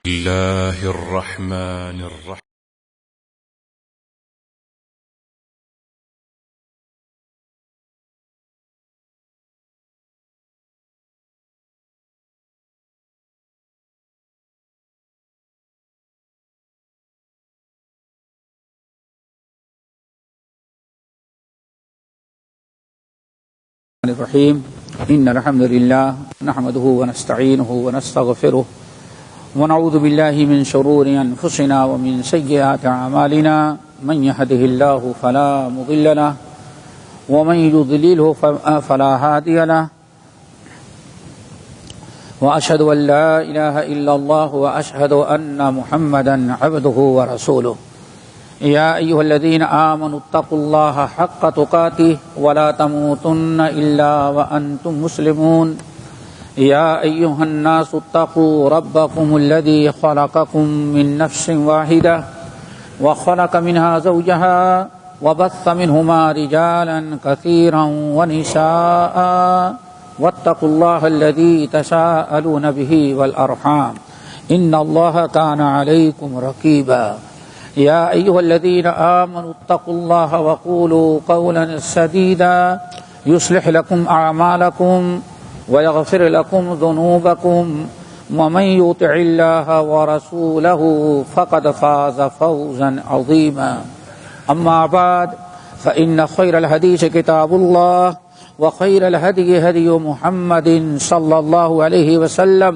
الله الرحمن الرحيم. الرحيم. إن الحمد لله نحمده ونستعينه ونستغفره ونعوذ بالله من شرور أنفسنا ومن سيئات أعمالنا. من يهده الله فلا مضل له ومن يضلله فلا هادي له. وأشهد أن لا إله إلا الله وأشهد أن محمدا عبده ورسوله. يا أيها الذين آمنوا اتقوا الله حق تقاته ولا تموتن إلا وأنتم مسلمون. يا أيها الناس اتقوا ربكم الذي خلقكم من نفس واحدة وخلق منها زوجها وبث منهما رجالا كثيرا ونساء واتقوا الله الذي تساءلون به والأرحام إن الله كان عليكم رقيبا. يا أيها الذين آمنوا اتقوا الله وقولوا قولا سديدا يصلح لكم أعمالكم ويغفر لكم ذنوبكم ومن يطع الله ورسوله فقد فاز فوزا عظيما. أما بعد فإن خير الحديث كتاب الله وخير الهدي هدي محمد صلى الله عليه وسلم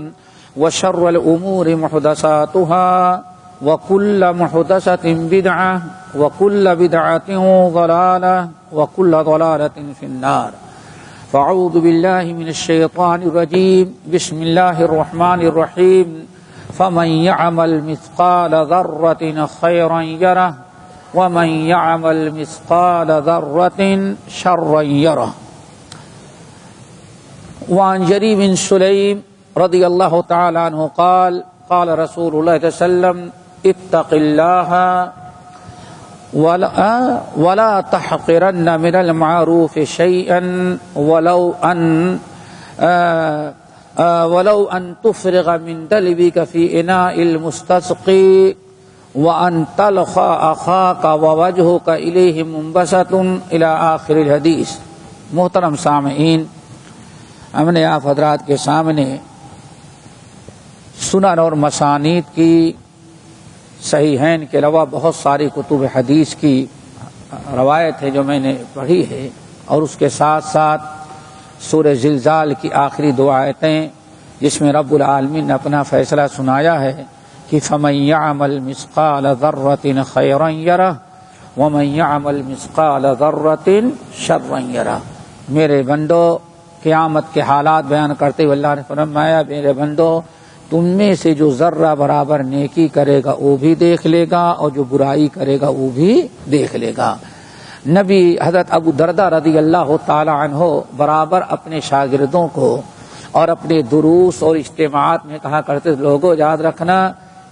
وشر الأمور محدثاتها وكل محدثة بدعة وكل بدعة ضلالة وكل ضلالة في النار. فأعوذ بالله من الشيطان الرجيم. بسم الله الرحمن الرحيم. فمن يعمل مثقال ذرة خيرا يره ومن يعمل مثقال ذرة شرا يره. وعن جرير بن سليم رضي الله تعالى عنه قال قال رسول الله صلى الله عليه وسلم اتق الله ولا تحقرن من المعروف شيئا ولو أن تفرغ من دلبك في إناء المستسقي وأن تلقى أخاك ووجهك إليه منبسط إلى آخر الحدیث. محترم سامعین، ہم نے آپ حضرات کے سامنے سنن اور مسانید کی صحیحین کے علاوہ بہت ساری کتب حدیث کی روایت ہے جو میں نے پڑھی ہے، اور اس کے ساتھ ساتھ سورہ زلزال کی آخری دو آیتیں جس میں رب العالمین نے اپنا فیصلہ سنایا ہے کہ فَمَن يَعْمَلْ مِثْقَالَ ذَرَّةٍ خَيْرًا يَرَهُ وَمَن يَعْمَلْ مِثْقَالَ ذَرَّةٍ شَرًّا يَرَهُ. میرے بندو، قیامت کے حالات بیان کرتے ہوئے اللہ نے فرمایا میرے بندو، تم میں سے جو ذرہ برابر نیکی کرے گا وہ بھی دیکھ لے گا، اور جو برائی کرے گا وہ بھی دیکھ لے گا. نبی حضرت ابو درداء رضی اللہ تعالی عنہ برابر اپنے شاگردوں کو اور اپنے دروس اور اجتماعات میں کہا کرتے لوگوں یاد رکھنا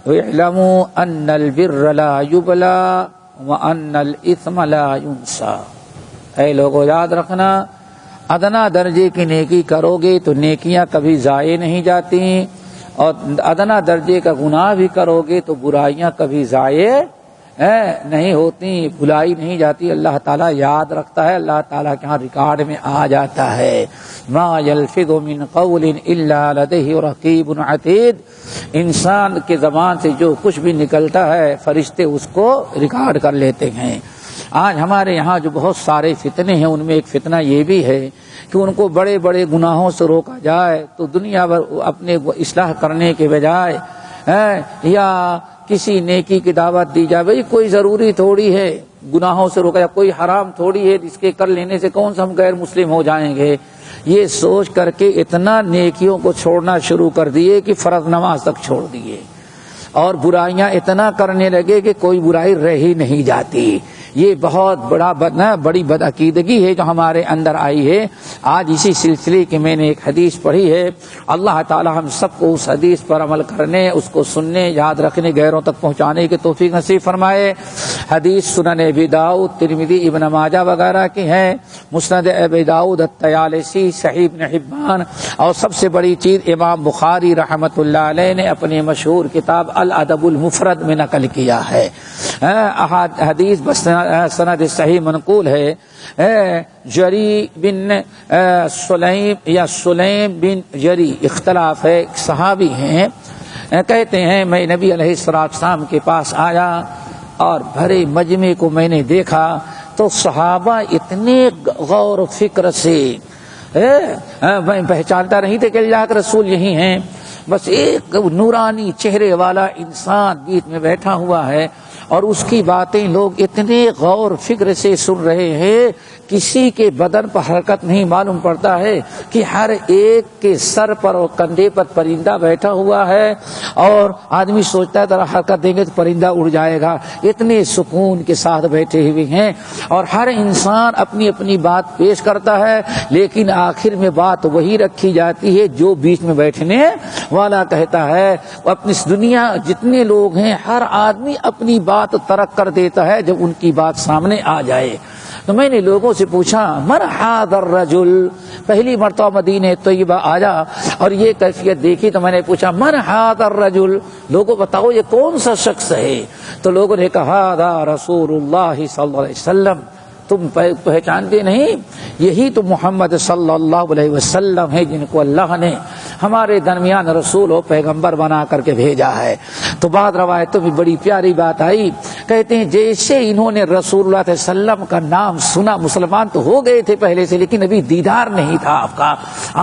اعلموا ان البر لا یبلا وان الاثم لا ینسى. اے لوگوں یاد رکھنا، ادنا درجے کی نیکی کرو گے تو نیکیاں کبھی ضائع نہیں جاتی، اور ادنا درجے کا گناہ بھی کرو گے تو برائیاں کبھی ضائع نہیں ہوتی، بھلائی نہیں جاتی. اللہ تعالیٰ یاد رکھتا ہے، اللہ تعالیٰ کے ہاں ریکارڈ میں آ جاتا ہے. ما یلفظ من قول الا لدیہ رقیب عتید. انسان کے زبان سے جو کچھ بھی نکلتا ہے فرشتے اس کو ریکارڈ کر لیتے ہیں. آج ہمارے یہاں جو بہت سارے فتنے ہیں ان میں ایک فتنہ یہ بھی ہے کہ ان کو بڑے بڑے گناہوں سے روکا جائے تو دنیا بھر اپنے اصلاح کرنے کے بجائے یا کسی نیکی کی دعوت دی جائے. بھئی کوئی ضروری تھوڑی ہے گناہوں سے روکا جائے، کوئی حرام تھوڑی ہے جس کے کر لینے سے کون سا ہم غیر مسلم ہو جائیں گے. یہ سوچ کر کے اتنا نیکیوں کو چھوڑنا شروع کر دیے کہ فرض نماز تک چھوڑ دیے، اور برائیاں اتنا کرنے لگے کہ کوئی برائی رہ ہی نہیں جاتی. یہ بہت بڑی بدعقیدگی ہے جو ہمارے اندر آئی ہے. آج اسی سلسلے کی میں نے ایک حدیث پڑھی ہے. اللہ تعالی ہم سب کو اس حدیث پر عمل کرنے، اس کو سننے، یاد رکھنے، غیروں تک پہنچانے کی توفیق نصیب فرمائے. حدیث سنن ابی داؤد، ترمذی، ابن ماجہ وغیرہ کی ہے، مسند ابی داؤد، الطیالسی، صحیح ابن حبان، اور سب سے بڑی چیز امام بخاری رحمۃ اللہ علیہ نے اپنی مشہور کتاب الادب المفرد میں نقل کیا ہے. حدیث سند صحیح منقول ہے. جری بن سلیم یا سلیم بن جری، اختلاف ہے، صحابی ہیں. کہتے ہیں میں نبی علیہ السلام کے پاس آیا اور بھرے مجمع کو میں نے دیکھا تو صحابہ اتنے غور و فکر سے میں پہچانتا نہیں تھے کہ اللہ کے رسول یہی ہیں. بس ایک نورانی چہرے والا انسان بیچ میں بیٹھا ہوا ہے اور اس کی باتیں لوگ اتنے غور فکر سے سن رہے ہیں. کسی کے بدن پر حرکت نہیں معلوم پڑتا ہے کہ ہر ایک کے سر پر اور کندھے پر پرندہ بیٹھا ہوا ہے اور آدمی سوچتا ہے ذرا حرکت دیں گے تو پرندہ اڑ جائے گا. اتنے سکون کے ساتھ بیٹھے ہوئے ہیں اور ہر انسان اپنی اپنی بات پیش کرتا ہے، لیکن آخر میں بات وہی رکھی جاتی ہے جو بیچ میں بیٹھنے والا کہتا ہے. اپنی دنیا جتنے لوگ ہیں ہر آدمی اپنی بات ترک کر دیتا ہے جب ان کی بات سامنے آ جائے. تو میں نے لوگوں سے پوچھا من ھذا الرجل، پہلی مرتبہ مدینہ طیبہ آیا اور یہ کیفیت دیکھی تو میں نے پوچھا من ھذا الرجل، لوگوں بتاؤ یہ کون سا شخص ہے؟ تو لوگوں نے کہا ھذا رسول اللہ صلی اللہ علیہ وسلم. تم پہچانتے نہیں؟ یہی تو محمد صلی اللہ علیہ وسلم ہے جن کو اللہ نے ہمارے درمیان رسول و پیغمبر بنا کر کے بھیجا ہے. تو بعد روایتوں میں بڑی پیاری بات آئی، کہتے ہیں جیسے انہوں نے رسول اللہ صلی اللہ علیہ وسلم کا نام سنا، مسلمان تو ہو گئے تھے پہلے سے لیکن ابھی دیدار نہیں تھا آپ کا،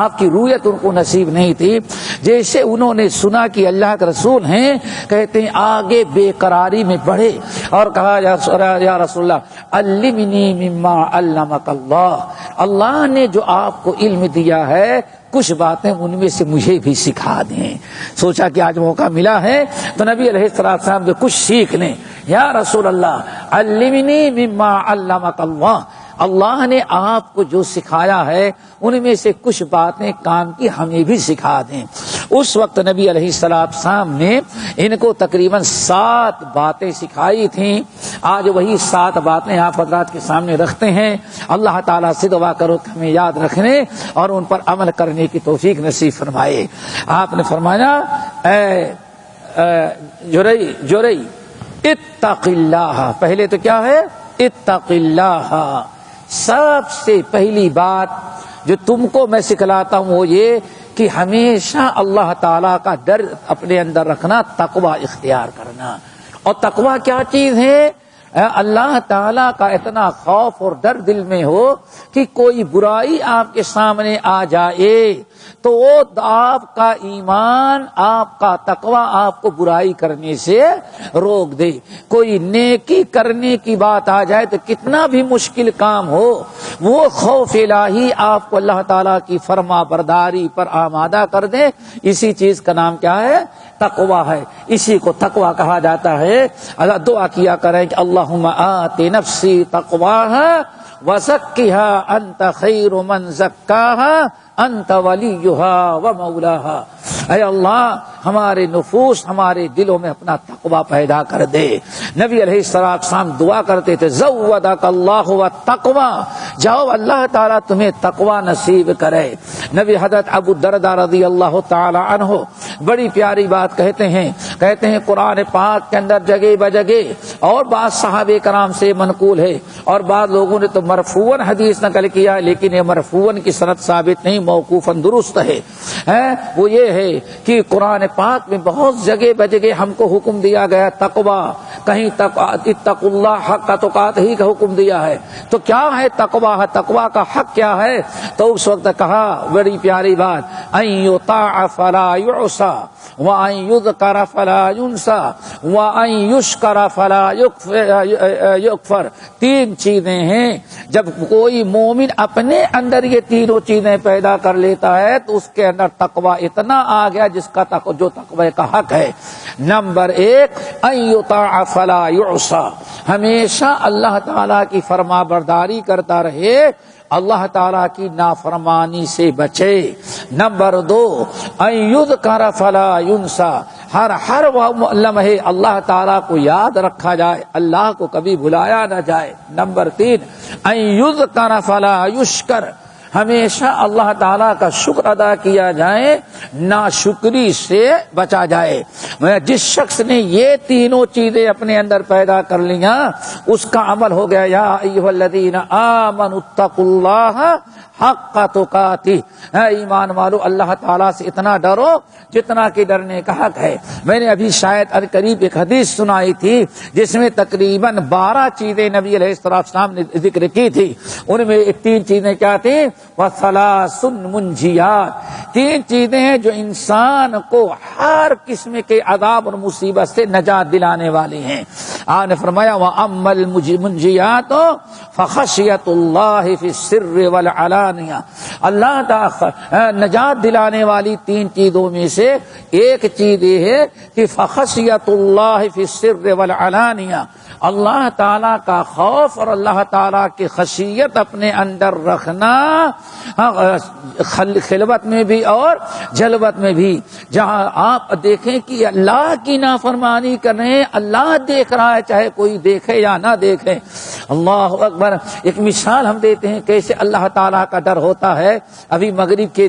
آپ کی رویت ان کو نصیب نہیں تھی. جیسے انہوں نے سنا کہ اللہ کے رسول ہیں، کہتے ہیں آگے بے قراری میں بڑھے اور کہا یا رسول اللہ علمنی مما علمک اللہ، اللہ نے جو آپ کو علم دیا ہے کچھ باتیں ان میں سے مجھے بھی سکھا دیں. سوچا کہ آج موقع ملا ہے تو نبی علیہ السلام سے کچھ سیکھ لیں. یا رسول اللہ علمنی مما علمک اللہ، اللہ نے آپ کو جو سکھایا ہے ان میں سے کچھ باتیں کام کی ہمیں بھی سکھا دیں. اس وقت نبی علیہ السلام نے ان کو تقریباً 7 باتیں سکھائی تھیں. آج وہی 7 باتیں آپ حضرات کے سامنے رکھتے ہیں. اللہ تعالیٰ سے دعا کرو کہ ہمیں یاد رکھنے اور ان پر عمل کرنے کی توفیق نصیب فرمائے. آپ نے فرمایا اے جرئی اتق اللہ، پہلے تو کیا ہے؟ اتق اللہ. سب سے پہلی بات جو تم کو میں سکھلاتا ہوں وہ یہ کہ ہمیشہ اللہ تعالیٰ کا ڈر اپنے اندر رکھنا، تقوی اختیار کرنا. اور تقوی کیا چیز ہے؟ اللہ تعالیٰ کا اتنا خوف اور ڈر دل میں ہو کہ کوئی برائی آپ کے سامنے آ جائے تو وہ آپ کا ایمان، آپ کا تقوی آپ کو برائی کرنے سے روک دے. کوئی نیکی کرنے کی بات آ جائے تو کتنا بھی مشکل کام ہو، وہ خوف الہی آپ کو اللہ تعالیٰ کی فرما برداری پر آمادہ کر دے. اسی چیز کا نام کیا ہے؟ تقوی ہے. اسی کو تقوی کہا جاتا ہے. اللہ دعا کیا کریں کہ اللہم آت نفسی تقواہا وزکھا انت خیر من زکاہا انت ولیہا و مولاہا. اے اللہ ہمارے نفوس، ہمارے دلوں میں اپنا تقوی پیدا کر دے. نبی علیہ السلام دعا کرتے تھے زودک اللہ والتقوی، جاؤ اللہ تعالیٰ تمہیں تقوی نصیب کرے. نبی حضرت ابو الدرداء رضی اللہ تعالی عنہ بڑی پیاری بات کہتے ہیں قرآن پاک کے اندر جگہ بجگہ، اور بعض صحابہ کرام سے منقول ہے اور بعض لوگوں نے تو مرفوعاً حدیث نقل کیا، لیکن یہ مرفوعاً کی سند ثابت نہیں، موقوفاً درست ہے. وہ یہ ہے کہ قرآن پاک میں بہت جگہ بجگہ ہم کو حکم دیا گیا تقوی، کہیں اتقوا اللہ حق تقاتہ کا حکم دیا ہے. تو کیا ہے تقوی؟ تقوی کا حق کیا ہے؟ تو اس وقت کہا بڑی پیاری بات، ان یطاع فلا یعصى وان یذکر فلا ینسى وان یشکر فلا یکفر. 3 چیزیں ہیں، جب کوئی مومن اپنے اندر یہ تینوں چیزیں پیدا کر لیتا ہے تو اس کے اندر تقوی اتنا آ گیا جس کا جو تقوی کا حق ہے. نمبر 1 ان یطاع فلا یعصى، ہمیشہ اللہ تعالیٰ کی فرما برداری کرتا رہے، اللہ تعالیٰ کی نافرمانی سے بچے۔ نمبر 2، ان یذکر فلا ینسیٰ، ہر لمحے اللہ تعالیٰ کو یاد رکھا جائے، اللہ کو کبھی بلایا نہ جائے۔ نمبر 3، ان یذکر فلا یشکر، ہمیشہ اللہ تعالیٰ کا شکر ادا کیا جائے، ناشکری سے بچا جائے۔ جس شخص نے یہ تینوں چیزیں اپنے اندر پیدا کر لیا، اس کا عمل ہو گیا یا ایھا الذین آمنوا اتقوا اللہ حق تقاتہ، ایمان والو اللہ تعالیٰ سے اتنا ڈرو جتنا کہ ڈرنے کا حق ہے۔ میں نے ابھی شاید قریب ایک حدیث سنائی تھی جس میں تقریباً 12 چیزیں نبی علیہ السلام نے ذکر کی تھی، ان میں 3 چیزیں کیا تھیں؟ وَثَلَاثٌ مُنْجِيَاتٌ، 3 چیزیں ہیں جو انسان کو ہر قسم کے عذاب اور مصیبت سے نجات دلانے والی ہیں۔ آپ نے فرمایا وَأَمَّا الْمُنْجِيَاتُ فَخَشْيَةُ اللَّهِ فِي السِّرِّ وَالْعَلَانِيَةِ، اللہ تعالیٰ نجات دلانے والی 3 چیزوں میں سے ایک چیز یہ ہے کہ فَخَشْيَةُ اللَّهِ فِي السِّرِّ وَالْعَلَانِيَةِ، اللہ تعالیٰ کا خوف اور اللہ تعالیٰ کی خشیت اپنے اندر رکھنا، خلوت میں بھی اور جلوت میں بھی۔ جہاں آپ دیکھیں کہ اللہ کی نافرمانی کر رہے ہیں، اللہ دیکھ رہا ہے، چاہے کوئی دیکھے یا نہ دیکھے۔ اللہ اکبر۔ ایک مثال ہم دیتے ہیں کیسے اللہ تعالیٰ کا ڈر ہوتا ہے۔ ابھی مغرب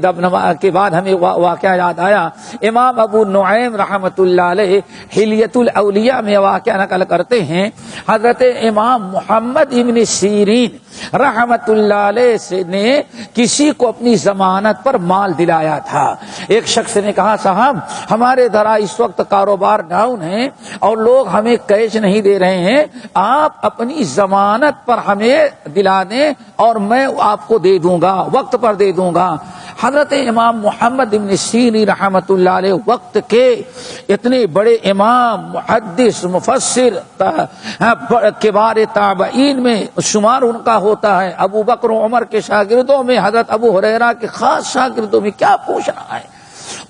کے بعد ہمیں واقعہ یاد آیا، امام ابو نعیم رحمۃ اللہ علیہ حلیۃ الاولیاء میں واقعہ نقل کرتے ہیں، حضرت امام محمد ابن سیرین رحمت اللہ علیہ نے کسی کو اپنی ضمانت پر مال دلایا تھا۔ ایک شخص نے کہا صاحب ہمارے ذرا اس وقت کاروبار ڈاؤن ہے اور لوگ ہمیں کیش نہیں دے رہے ہیں، آپ اپنی ضمانت پر ہمیں دلا دیں اور میں آپ کو دے دوں گا، وقت پر دے دوں گا۔ حضرت امام محمد ابن سیرین رحمت اللہ علیہ وقت کے اتنے بڑے امام، محدث، مفسر، کبار تابعین میں شمار ان کا ہوتا ہے، ابو بکر و عمر کے شاگردوں میں، حضرت ابو ہریرہ کے خاص شاگردوں میں، کیا پوچھنا ہے۔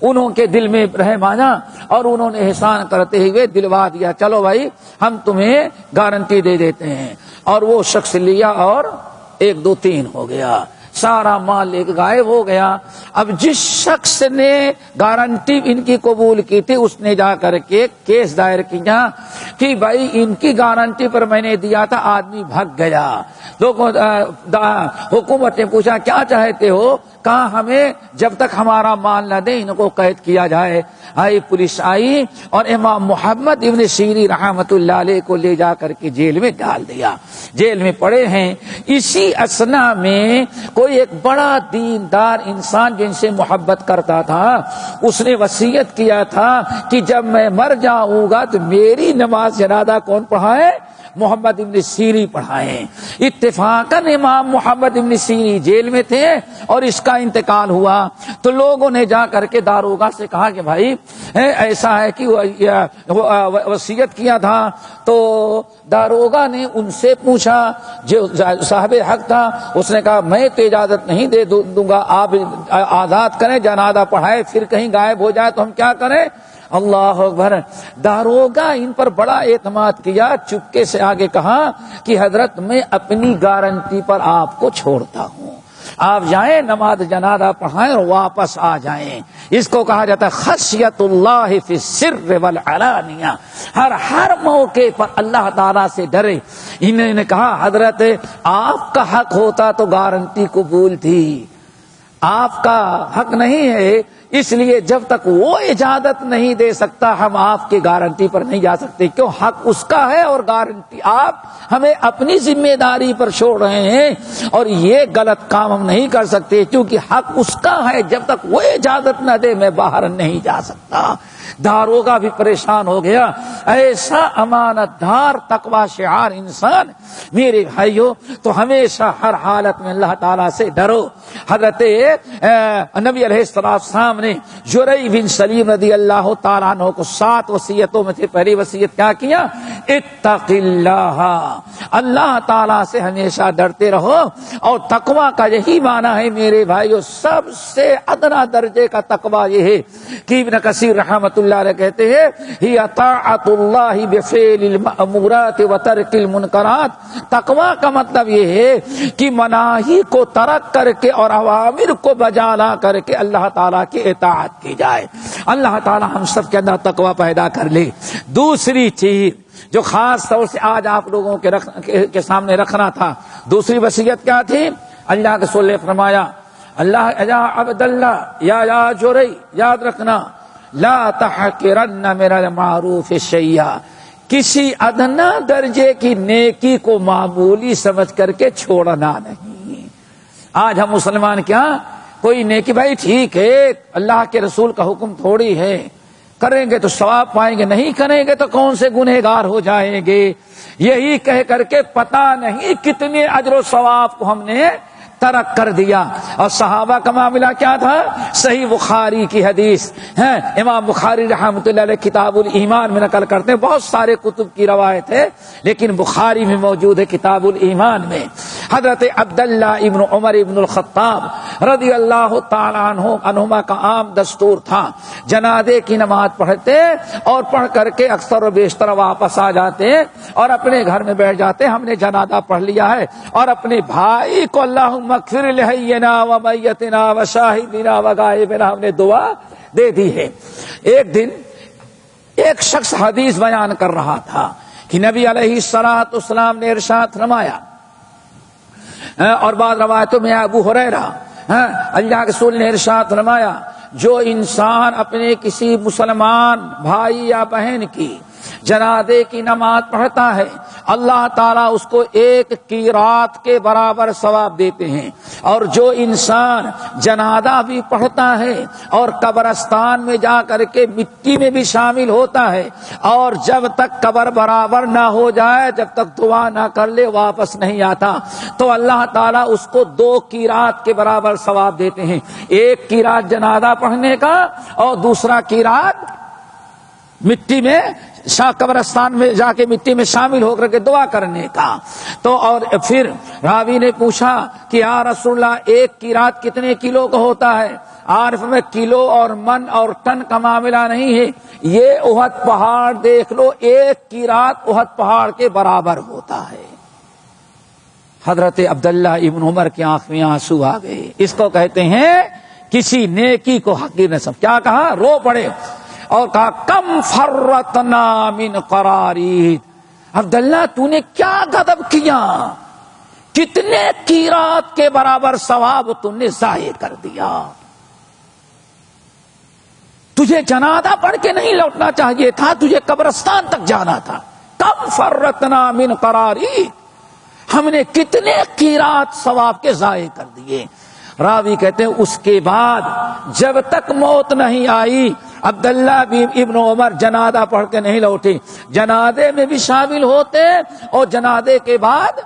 انہوں کے دل میں رحم آیا اور انہوں نے احسان کرتے ہوئے دلوا دیا، چلو بھائی ہم تمہیں گارنٹی دے دیتے ہیں۔ اور وہ شخص لیا اور 1 2 3 ہو گیا، سارا مال لے کے غائب ہو گیا۔ اب جس شخص نے گارنٹی ان کی قبول کی تھی اس نے جا کر کے کیس دائر کیا کہ بھائی ان کی گارنٹی پر میں نے دیا تھا، آدمی بھگ گیا۔ لوگوں حکومت نے پوچھا کیا چاہتے ہو؟ کہا ہمیں جب تک ہمارا مال نہ دے ان کو قید کیا جائے۔ پولیس آئی اور امام محمد ابن سیرین رحمت اللہ علیہ کو لے جا کر کے جیل میں ڈال دیا، جیل میں پڑے ہیں۔ اسی اثنا میں کوئی ایک بڑا دیندار انسان جن سے محبت کرتا تھا، اس نے وصیت کیا تھا کہ جب میں مر جاؤں گا تو میری نماز جنازہ کون پڑھائے؟ محمد ابن سیرین پڑھائیں۔ اتفاقاً امام محمد ابن سیرین جیل میں تھے اور اس کا انتقال ہوا تو لوگوں نے جا کر کے داروغہ سے کہا کہ بھائی ایسا ہے کہ وصیت کیا تھا۔ تو داروغہ نے ان سے پوچھا جو صاحب حق تھا، اس نے کہا میں تو اجازت نہیں دے دوں گا، آپ آزاد کریں، جنازہ پڑھائے، پھر کہیں غائب ہو جائے تو ہم کیا کریں؟ اللہ اکبر۔ داروغہ ان پر بڑا اعتماد کیا، چپکے سے آگے کہا کہ حضرت میں اپنی گارنٹی پر آپ کو چھوڑتا ہوں، آپ جائیں نماز جنازہ پڑھائیں اور واپس آ جائیں۔ اس کو کہا جاتا ہے خشیت اللہ فی السر والعلانیہ، ہر موقع پر اللہ تعالیٰ سے ڈرے۔ انہوں نے کہا حضرت آپ کا حق ہوتا تو گارنٹی قبول تھی، آپ کا حق نہیں ہے، اس لیے جب تک وہ اجازت نہیں دے سکتا ہم آپ کی گارنٹی پر نہیں جا سکتے۔ کیوں؟ حق اس کا ہے اور گارنٹی آپ ہمیں اپنی ذمہ داری پر چھوڑ رہے ہیں، اور یہ غلط کام ہم نہیں کر سکتے کیونکہ حق اس کا ہے، جب تک وہ اجازت نہ دے میں باہر نہیں جا سکتا۔ داروغہ بھی پریشان ہو گیا۔ ایسا امانت دار تقوی شعار انسان، میرے بھائیوں، تو ہمیشہ ہر حالت میں اللہ تعالیٰ سے ڈرو۔ حضرت نبی علیہ السلام نے جرئی بن سلیم رضی اللہ تعالیٰ عنہ کو 7 وصیتوں میں سے پہلی وصیت کیا کیا؟ اتق اللہ، اللہ تعالیٰ سے ہمیشہ ڈرتے رہو. اور تقوی کا یہی معنی ہے میرے بھائیو، سب سے ادنا درجے کا تقوی یہ ہے کہ ابن کثیر رحمۃ اللہ علیہ کہتے ہیں ہی طاعت اللہ بفعل المأمورات وترک المنکرات. تقوی کا مطلب یہ ہے کہ مناہی کو ترک کر کے اور اوامر کو بجا لا کر کے اللہ تعالیٰ کی اطاعت کی جائے. اللہ تعالیٰ ہم سب کے اندر تقوی پیدا کر لے. دوسری چیز جو خاص طور سے آج آپ لوگوں کے سامنے رکھنا تھا، دوسری وصیت کیا تھی؟ اللہ کے رسول نے فرمایا اللہ یا عبد اللہ یا جوری، یاد رکھنا لا تحقرن من المعروف شیئا، کسی ادنا درجے کی نیکی کو معمولی سمجھ کر کے چھوڑنا نہیں. آج ہم مسلمان کیا کوئی نیکی، بھائی ٹھیک ہے اللہ کے رسول کا حکم تھوڑی ہے، کریں گے تو ثواب پائیں گے، نہیں کریں گے تو کون سے گنہگار ہو جائیں گے، یہی کہہ کر کے پتہ نہیں کتنے اجر و ثواب کو ہم نے ترک کر دیا. اور صحابہ کا معاملہ کیا تھا؟ صحیح بخاری کی حدیث ہے، امام بخاری رحمۃ اللہ علیہ کتاب الایمان میں نقل کرتے ہیں. بہت سارے کتب کی روایت ہے لیکن بخاری میں موجود ہے کتاب الایمان میں. حضرت عبداللہ ابن عمر ابن الخطاب رضی اللہ تعالیٰ عنہما کا عام دستور تھا، جنازے کی نماز پڑھتے اور پڑھ کر کے اکثر و بیشتر واپس آ جاتے اور اپنے گھر میں بیٹھ جاتے، ہم نے جنازہ پڑھ لیا ہے، اور اپنے بھائی کو اللہم اغفر لحینا و میتنا و شاہدنا و غائبنا ہم نے دعا دے دی ہے. ایک دن ایک شخص حدیث بیان کر رہا تھا کہ نبی علیہ الصلوۃ والسلام نے ارشاد فرمایا، اور بعض روایتوں میں ابو ہریرہ اللہ کے رسول نے ارشاد فرمایا جو انسان اپنے کسی مسلمان بھائی یا بہن کی جنازے کی نماز پڑھتا ہے اللہ تعالیٰ اس کو ایک قیرات کے برابر ثواب دیتے ہیں، اور جو انسان جنازہ بھی پڑھتا ہے اور قبرستان میں جا کر کے مٹی میں بھی شامل ہوتا ہے اور جب تک قبر برابر نہ ہو جائے، جب تک دعا نہ کر لے واپس نہیں آتا، تو اللہ تعالیٰ اس کو 2 قیرات کے برابر ثواب دیتے ہیں. ایک قیرات جنازہ پڑھنے کا اور دوسرا قیرات مٹی میں قبرستان میں جا کے مٹی میں شامل ہو کر کے دعا کرنے کا. تو اور پھر راوی نے پوچھا کہ یا رسول اللہ ایک قیرات کتنے کلو کا ہوتا ہے؟ عارف میں کلو اور من اور ٹن کا معاملہ نہیں ہے، یہ احد پہاڑ دیکھ لو، ایک قیرات احد پہاڑ کے برابر ہوتا ہے. حضرت عبداللہ ابن عمر کی آنکھ میں آنسو آ گئے. اس کو کہتے ہیں کسی نیکی کو حقیر نہ سمجھ. کیا کہا؟ رو پڑے اور کہا کم فرتنا من قرارید، عبداللہ تو نے کیا غضب کیا، کتنے قیرات کے برابر ثواب تم نے ضائع کر دیا. تجھے جنازہ پڑھ کے نہیں لوٹنا چاہیے تھا، تجھے قبرستان تک جانا تھا. کم فرتنا من قرارید، ہم نے کتنے قیرات ثواب کے ضائع کر دیے. راوی کہتے ہیں اس کے بعد جب تک موت نہیں آئی عبداللہ ابن عمر جنازہ پڑھ کے نہیں لوٹے، جنازے میں بھی شامل ہوتے اور جنازے کے بعد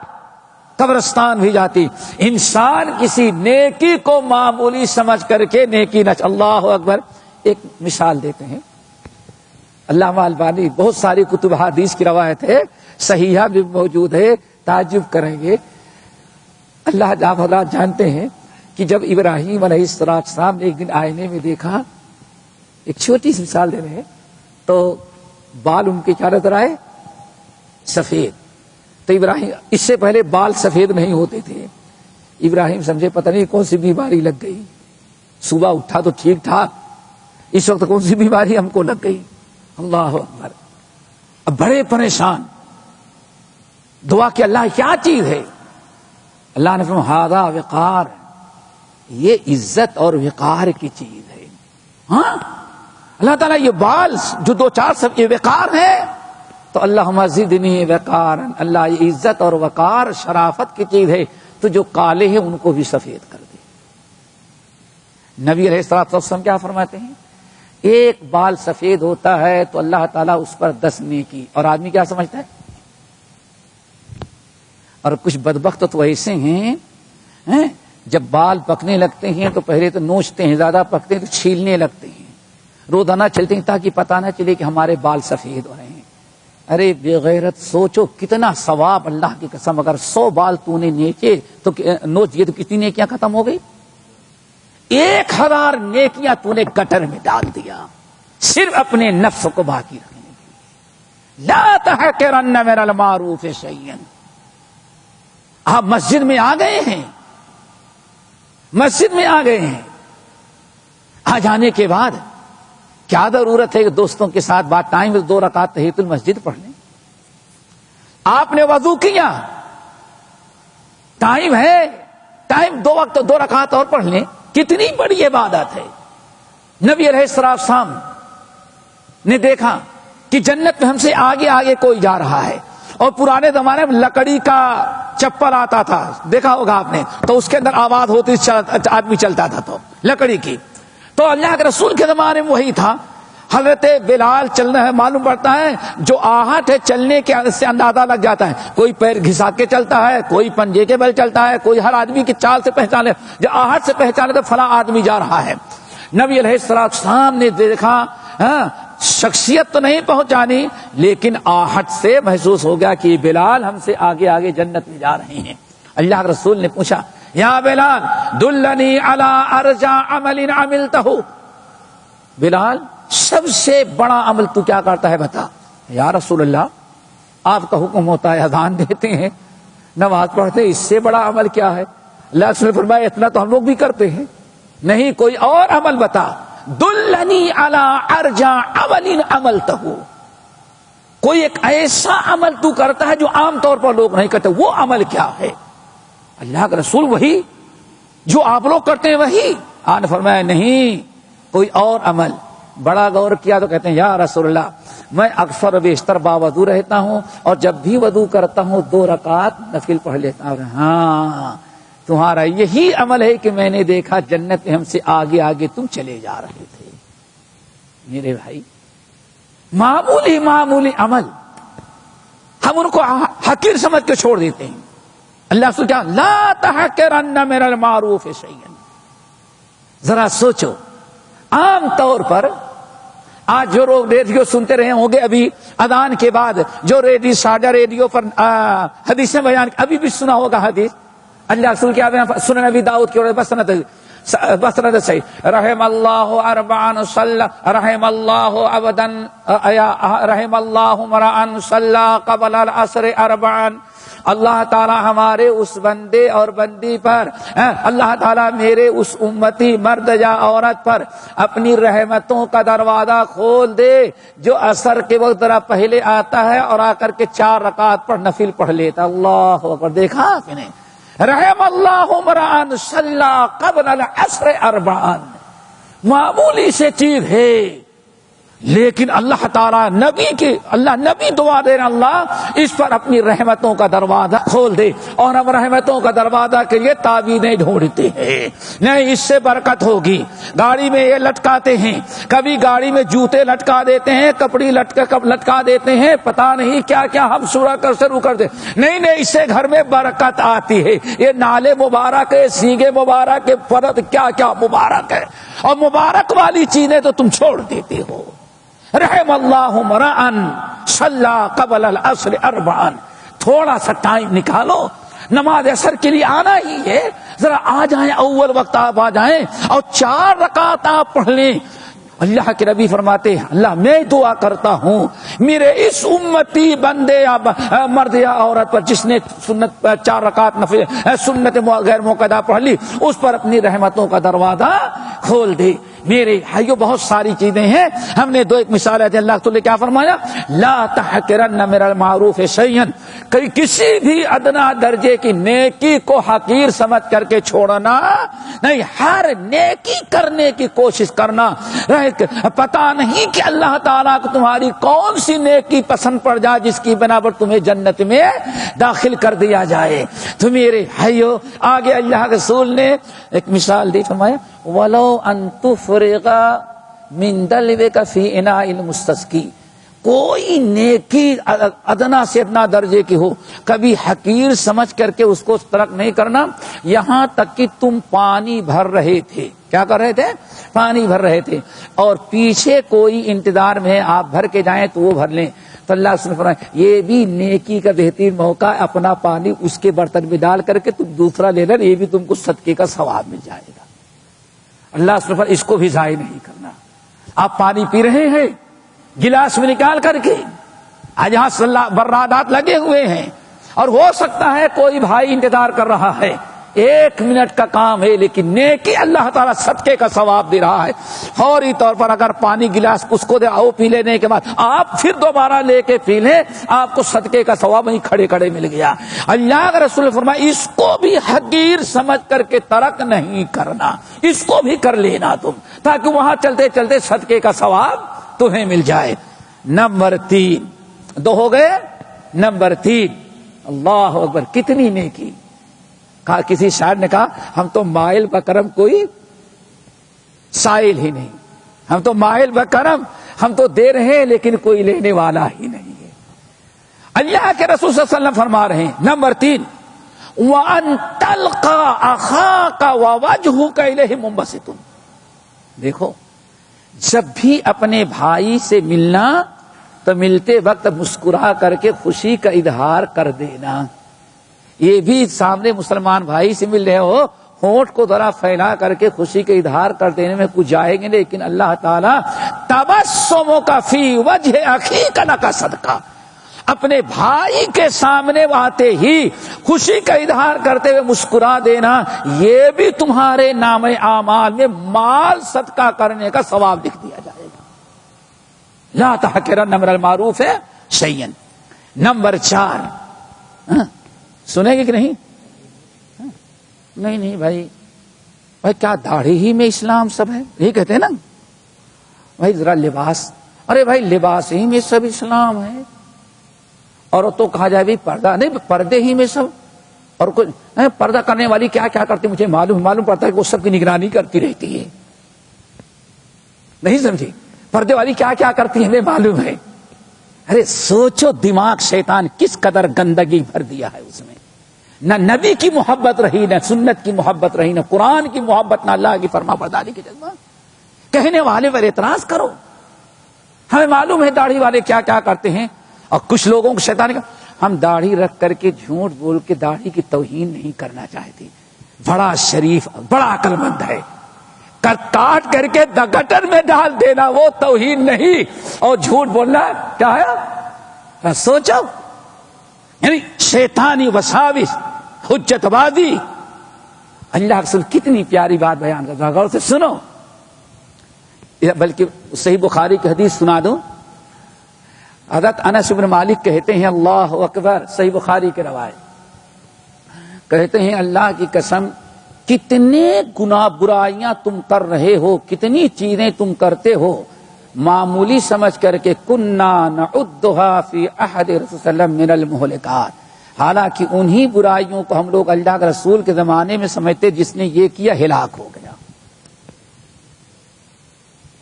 قبرستان بھی جاتی. انسان کسی نیکی کو معمولی سمجھ کر کے نیکی نہ. اللہ اکبر. ایک مثال دیتے ہیں، علامہ البانی بہت ساری کتب حدیث کی روایت ہے، صحیحہ بھی موجود ہے، تعجب کریں گے. اللہ جانتے ہیں کہ جب ابراہیم علیہ السلام نے ایک دن آئینے میں دیکھا، ایک چھوٹی سی مثال دے رہے ہیں، تو بال ان کے کیا نظر آئے؟ سفید. تو ابراہیم، اس سے پہلے بال سفید نہیں ہوتے تھے. ابراہیم سمجھے پتہ نہیں کون سی بیماری لگ گئی، صبح اٹھا تو ٹھیک ٹھاک، اس وقت کون سی بیماری ہم کو لگ گئی. اللہ اکبر. اب بڑے پریشان، دعا کہ اللہ کیا چیز ہے؟ اللہ نے فرمایا ھذا وقار، یہ عزت اور وقار کی چیز ہے. ہاں اللہ تعالیٰ یہ بال جو 2-4 سب یہ وقار ہے، تو اللہ زدنی وقارا، اللہ یہ عزت اور وقار شرافت کی چیز ہے، تو جو کالے ہیں ان کو بھی سفید کر دے. نبی علیہ الصلوۃ والسلام کیا فرماتے ہیں؟ ایک بال سفید ہوتا ہے تو اللہ تعالیٰ اس پر 10 نیکی. اور آدمی کیا سمجھتا ہے؟ اور کچھ بدبخت تو ایسے ہیں جب بال پکنے لگتے ہیں تو پہلے تو نوچتے ہیں، زیادہ پکتے ہیں تو چھیلنے لگتے ہیں، روزانہ چلتے ہیں تاکہ پتہ نہ چلے کہ ہمارے بال سفید ہو رہے ہیں. ارے بے غیرت، سوچو کتنا ثواب، اللہ کی قسم اگر 100 بال تو نے نیچے تو نوچ دیے تو کتنی نیکیاں ختم ہو گئی؟ 1000 نیکیاں تو نے گٹر میں ڈال دیا صرف اپنے نفس کو باقی رکھنے کی۔ لا تحقرن من المعروف شیئا۔ آپ مسجد میں آ گئے ہیں، مسجد میں آ گئے ہیں، آ جانے کے بعد کیا ضرورت ہے کہ دوستوں کے ساتھ بات ٹائم 2 رکعت تحیۃ المسجد پڑھ لیں؟ آپ نے وضو کیا، ٹائم ہے، ٹائم 2 وقت 2 رکعت اور پڑھ لیں، کتنی بڑی عبادت ہے۔ نبی علیہ السلام نے دیکھا کہ جنت میں ہم سے آگے آگے کوئی جا رہا ہے، اور پرانے زمانے میں لکڑی کا چپل آتا تھا، دیکھا ہوگا آپ نے، تو اس کے اندر آواز ہوتی، آدمی چلتا تھا تو لکڑی کی۔ تو اللہ کے رسول کے زمانے میں وہی تھا۔ حضرت بلال چلنا ہے، معلوم پڑتا ہے جو آہٹ ہے چلنے کے سے اندازہ لگ جاتا ہے، کوئی پیر گھسا کے چلتا ہے، کوئی پنجے کے بل چلتا ہے، کوئی ہر آدمی کی چال سے پہچانے، جو آہٹ سے پہچانے تو فلاں آدمی جا رہا ہے۔ نبی علیہ السلام نے دیکھا، شخصیت تو نہیں پہنچانی لیکن آہٹ سے محسوس ہو گیا کہ بلال ہم سے آگے آگے جنت میں جا رہے ہیں۔ اللہ کے رسول نے پوچھا، یا بلال دلنی علی ارجع عمل عملتہ، بلال سب سے بڑا عمل تو کیا کرتا ہے بتا۔ یا رسول اللہ، آپ کا حکم ہوتا ہے اذان دیتے ہیں، نماز پڑھتے ہیں، اس سے بڑا عمل کیا ہے؟ اللہ رسول نے فرمایا اتنا تو ہم لوگ بھی کرتے ہیں، نہیں کوئی اور عمل بتا۔ دلنی علی ارجع عمل عملتہ، کوئی ایک ایسا عمل تو کرتا ہے جو عام طور پر لوگ نہیں کرتے، وہ عمل کیا ہے؟ اللہ کا رسول وہی جو آپ لوگ کرتے ہیں وہی؟ آپ نے فرمایا نہیں، کوئی اور عمل۔ بڑا غور کیا تو کہتے ہیں یا رسول اللہ، میں اکثر و بیشتر باوضو رہتا ہوں اور جب بھی وضو کرتا ہوں 2 رکعت نفل پڑھ لیتا ہوں۔ ہاں، تمہارا یہی عمل ہے کہ میں نے دیکھا جنت میں ہم سے آگے آگے تم چلے جا رہے تھے۔ میرے بھائی، معمولی عمل ہم ان کو حقیر سمجھ کے چھوڑ دیتے ہیں۔ اللہ سے کیا، لا تحقرن من المعروف شیئا۔ ذرا سوچو، عام طور پر آج جو لوگ ریڈیو سنتے رہے ہوں گے، ابھی اذان کے بعد جو شارجہ ریڈیو پر حدیثیں بیان، ابھی بھی سنا ہوگا حدیث اللہ رسول کیا سنن نبی داؤد کی بسنت صحیح، رحم اللہ اربعا صلی، رحم اللہ عبدا، رحم اللہ مرعا صلی قبل العصر اربعا۔ اللہ تعالی ہمارے اس بندے اور بندی پر، اللہ تعالی میرے اس امتی مرد یا عورت پر اپنی رحمتوں کا دروازہ کھول دے جو عصر کے وقت ذرا پہلے آتا ہے اور آ کر کے 4 رکعت پر نفل پڑھ لیتا۔ اللہ اکبر، دیکھا آپ نے، رحم اللہ مرعن صلی قبل العصر اربعا، معمولی سے چیز ہے لیکن اللہ تعالیٰ نبی دعا دے رہا، اللہ اس پر اپنی رحمتوں کا دروازہ کھول دے، اور ہم رحمتوں کا دروازہ کے لیے تعویذیں ڈھونڈتے ہیں، نہیں اس سے برکت ہوگی۔ گاڑی میں یہ لٹکاتے ہیں، کبھی گاڑی میں جوتے لٹکا دیتے ہیں، کپڑی لٹکا دیتے ہیں، پتہ نہیں کیا کیا ہم شروع کر دے، نہیں اس سے گھر میں برکت آتی ہے۔ یہ نالے مبارک ہے، سینگے مبارک ہے، فرد کیا کیا مبارک ہے، اور مبارک والی چیزیں تو تم چھوڑ دیتے ہو۔ رحم اللہ مرعن صلی قبل العصر اربعا، تھوڑا سا ٹائم نکالو، نماز عصر کے لیے آنا ہی ہے، ذرا آ جائیں، اول وقت آپ آ جائیں اور 4 رکعت آپ پڑھ لیں۔ اللہ کے نبی فرماتے ہیں، اللہ میں دعا کرتا ہوں میرے اس امتی بندے یا مرد یا عورت پر جس نے سنت 4 رکعت نفل سنت غیر موقعہ پڑھ لی، اس پر اپنی رحمتوں کا دروازہ کھول دے۔ میرے بھائیو، بہت ساری چیزیں ہیں، ہم نے 2 مثالیں دی۔ اللہ تعالی کیا فرمایا، لا تحقرن من المعروف شیئا، کسی بھی ادنا درجے کی نیکی کو حقیر سمجھ کر کے چھوڑنا نہیں، ہر نیکی کرنے کی کوشش کرنا۔ پتہ نہیں کہ اللہ تعالیٰ کو تمہاری کون سی نیکی پسند پڑ جائے جس کی بنا پر تمہیں جنت میں داخل کر دیا جائے۔ تو میرے بھائیو، آگے اللہ کے رسول نے ایک مثال دی، فرمایا وَلَوْ أَن تُفْرِغَ مِن دَلْوِكَ فِي إِنَاءِ الْمُسْتَسْقِي، کوئی نیکی ادنا سے ادنا درجے کی ہو، کبھی حقیر سمجھ کر کے اس کو ترک نہیں کرنا، یہاں تک کہ تم پانی بھر رہے تھے، کیا کر رہے تھے؟ پانی بھر رہے تھے، اور پیچھے کوئی انتظار میں آپ بھر کے جائیں تو وہ بھر لیں، تو اللہ اس نے فرمایا یہ بھی نیکی کا بہترین موقع ہے، اپنا پانی اس کے برتن میں ڈال کر کے تم دوسرا لے لینا، یہ بھی تم کو صدقے کا ثواب مل جائے گا۔ اللہ اس نے فرمایا اس کو بھی ضائع نہیں کرنا۔ آپ پانی پی رہے ہیں گلاس میں نکال کر کے، آج یہاں برادات لگے ہوئے ہیں اور ہو سکتا ہے کوئی بھائی انتظار کر رہا ہے، 1 منٹ کا کام ہے لیکن نیکی اللہ تعالیٰ صدقے کا ثواب دے رہا ہے۔ فوری طور پر اگر پانی گلاس اس کو دے آؤ، پی لینے کے بعد آپ پھر دوبارہ لے کے پی لیں، آپ کو صدقے کا ثواب وہیں کھڑے کھڑے مل گیا۔ اللہ کے رسول نے فرمایا اس کو بھی حقیر سمجھ کر کے ترک نہیں کرنا، اس کو بھی کر لینا تم، تاکہ وہاں چلتے چلتے صدقے کا ثواب تمہیں مل جائے۔ نمبر 3 2 ہو گئے، نمبر 3 اللہ اکبر کتنی نیکی۔ کسی شاعر نے کہا ہم تو مائل بکرم کوئی سائل ہی نہیں، ہم تو مائل بکرم، ہم تو دے رہے ہیں لیکن کوئی لینے والا ہی نہیں ہے۔ اللہ کے رسول صلی اللہ علیہ وسلم فرما رہے ہیں نمبر 3 وَأَن تَلْقَى أَخَاكَ وَوَجْهُكَ إِلَيْهِ مُنبَسِطٌ۔ دیکھو جب بھی اپنے بھائی سے ملنا تو ملتے وقت مسکرا کر کے خوشی کا اظہار کر دینا۔ یہ بھی سامنے مسلمان بھائی سے مل رہے ہو، ہونٹ کو ذرا پھیلا کر کے خوشی کا اظہار کر دینے میں کچھ جائیں گے، لیکن اللہ تعالیٰ تبسمک فی وجہ اخیک لک صدقہ، اپنے بھائی کے سامنے آتے ہی خوشی کا اظہار کرتے ہوئے مسکرا دینا، یہ بھی تمہارے نام اعمال میں مال صدقہ کرنے کا ثواب لکھ دیا جائے گا۔ لا تحقرن من المعروف شیئا۔ نمبر 4 سنیں گے کہ نہیں؟ نہیں بھائی کیا داڑھی ہی میں اسلام سب ہے، یہی کہتے ہیں نا بھائی ذرا لباس، ارے بھائی لباس ہی میں سب اسلام ہے، اور تو کہا جائے بھی پردہ نہیں، پردے ہی میں سب، اور کوئی پردہ کرنے والی کیا کیا کرتی مجھے معلوم پڑتا ہے کہ وہ سب کی نگرانی کرتی رہتی ہے، نہیں سمجھی؟ پردے والی کیا کیا کرتی ہے ہمیں معلوم ہے۔ ارے سوچو دماغ شیطان کس قدر گندگی بھر دیا ہے اس میں، نہ نبی کی محبت رہی، نہ سنت کی محبت رہی، نہ قرآن کی محبت، نہ اللہ کی فرما برداری کے جذبہ۔ کہنے والے پر اعتراض کرو، ہمیں معلوم ہے داڑھی والے کیا کیا کرتے ہیں، اور کچھ لوگوں کو شیطان کا ہم داڑھی رکھ کر کے جھوٹ بول کے داڑھی کی توہین نہیں کرنا چاہتے، بڑا شریف بڑا عقل مند ہے، کاٹ کر کے گٹر میں ڈال دینا وہ توہین نہیں، اور جھوٹ بولنا کیا ہے؟ سوچو، یعنی شیطانی وساوس، حجت بازی۔ اللہ رسول کتنی پیاری بات بیان کرتا ہے، غور سے سنو، بلکہ صحیح بخاری کی حدیث سنا دوں۔ حضرت انس بن مالک کہتے ہیں اللہ اکبر، صحیح بخاری کے روایت، کہتے ہیں اللہ کی قسم کتنے گناہ برائیاں تم کر رہے ہو، کتنی چیزیں تم کرتے ہو معمولی سمجھ کر کے کننا نعدھا فی عہد رسول صلی اللہ علیہ وسلم من المہلکات، حالانکہ انہی برائیوں کو ہم لوگ اللہ کے رسول کے زمانے میں سمجھتے جس نے یہ کیا ہلاک ہو گیا۔